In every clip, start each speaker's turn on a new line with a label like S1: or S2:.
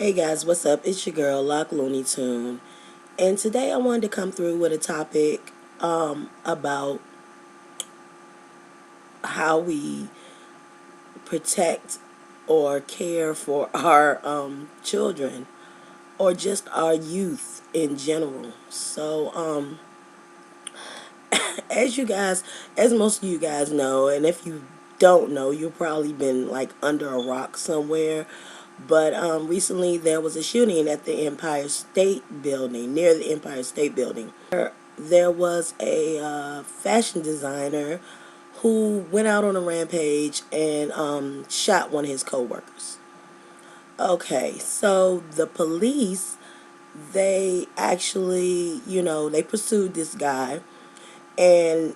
S1: Hey guys, what's up? It's your girl, Lock Looney Tune. And today I wanted to come through with a topic about how we protect or care for our children or just our youth in general. As you guys, as most of you guys know, and if you don't know, you've probably been like under a rock somewhere. But recently there was a shooting at the Empire State Building, near the Empire State Building. There was a fashion designer who went out on a rampage and shot one of his coworkers. Okay, so the police, they actually, they pursued this guy and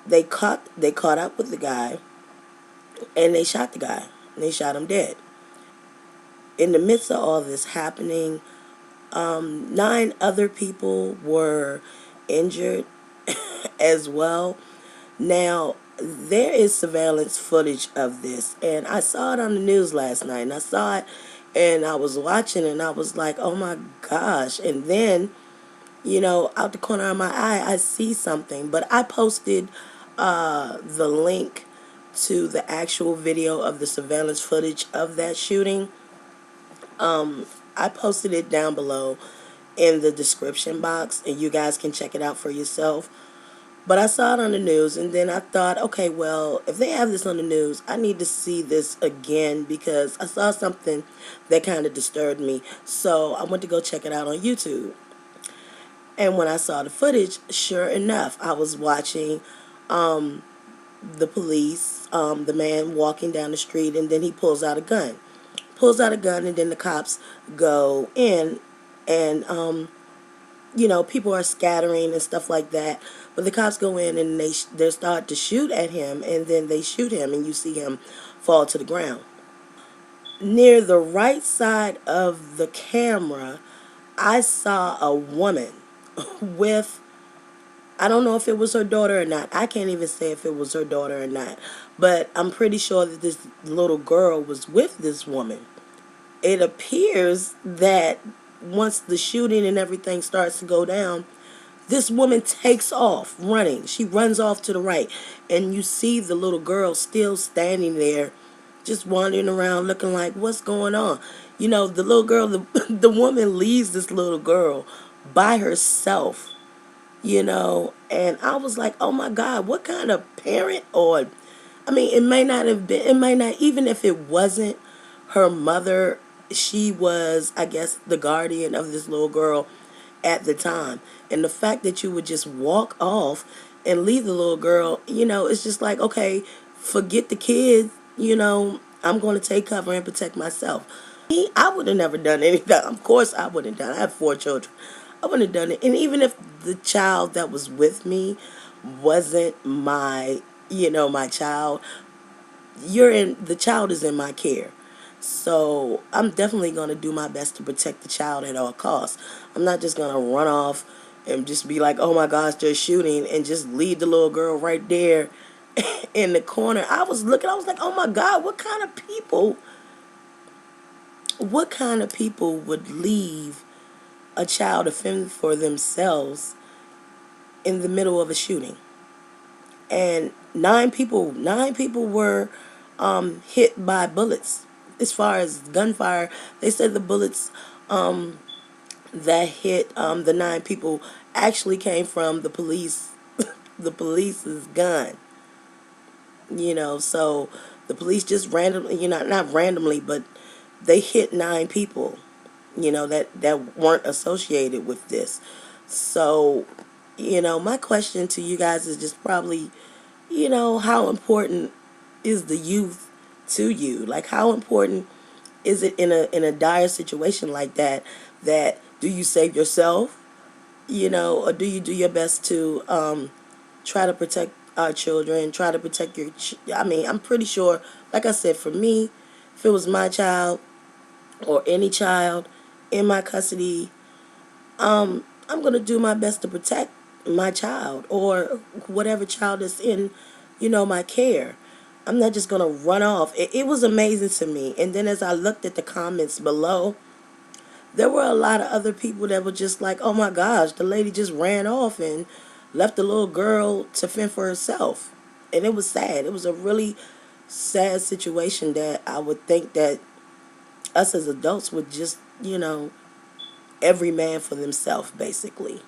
S1: they caught up with the guy and they shot the guy. They shot him dead. In the midst of all this happening, 9 other people were injured as well. Now, there is surveillance footage of this, and I saw it on the news last night, and I saw it, and I was watching, and I was like, oh my gosh. And then, out the corner of my eye, I see something, but I posted the link to the actual video of the surveillance footage of that shooting. I posted it down below in the description box, and you guys can check it out for yourself. But I saw it on the news, and then I thought, okay, well, if they have this on the news, I need to see this again because I saw something that kind of disturbed me. So I went to go check it out on YouTube. And when I saw the footage, sure enough, I was watching the police, the man walking down the street, and then he pulls out a gun. And then the cops go in, and people are scattering and stuff like that. But the cops go in and they start to shoot at him, and then they shoot him, and you see him fall to the ground. Near the right side of the camera, I saw a woman with, I don't know if it was her daughter or not. I can't even say if it was her daughter or not. But I'm pretty sure that this little girl was with this woman. It appears that once the shooting and everything starts to go down, this woman takes off running. She runs off to the right. And you see the little girl still standing there, just wandering around looking like, what's going on? The little girl, the woman leaves this little girl by herself, and I was like, oh my God, what kind of parent? Or, I mean, it may not, even if it wasn't her mother, she was, I guess, the guardian of this little girl at the time. And the fact that you would just walk off and leave the little girl, it's just like, okay, forget the kids, I'm going to take cover and protect myself. Me, I would have never done anything. Of course I wouldn't have done it. I have 4 children. I wouldn't have done it. And even if the child that was with me wasn't my child, the child is in my care. So I'm definitely going to do my best to protect the child at all costs. I'm not just going to run off and just be like, oh my gosh, they're shooting, and just leave the little girl right there in the corner. I was like, oh my God, what kind of people would leave a child to fend for themselves in the middle of a shooting? And nine people were hit by bullets. As far as gunfire, they said the bullets that hit the 9 people actually came from the police, the police's gun. So the police just randomly, not randomly, but they hit 9 people, that weren't associated with this. So, my question to you guys is just probably, how important is the youth to you? Like, how important is it in a dire situation like that? That do you save yourself, or do you do your best to try to protect our children, try to protect I mean, I'm pretty sure, like I said, for me, if it was my child or any child in my custody, I'm going to do my best to protect my child or whatever child is in, my care. I'm not just gonna run off. It was amazing to me. And then as I looked at the comments below, there were a lot of other people that were just like, oh my gosh, the lady just ran off and left the little girl to fend for herself. And it was sad. It was a really sad situation that I would think that us as adults would just, every man for themselves, basically.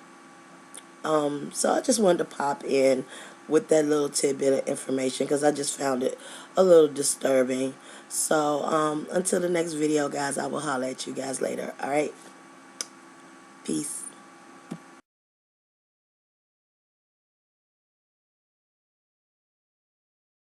S1: So I just wanted to pop in with that little tidbit of information because I just found it a little disturbing. So until the next video, guys, I will holler at you guys later. All right? Peace.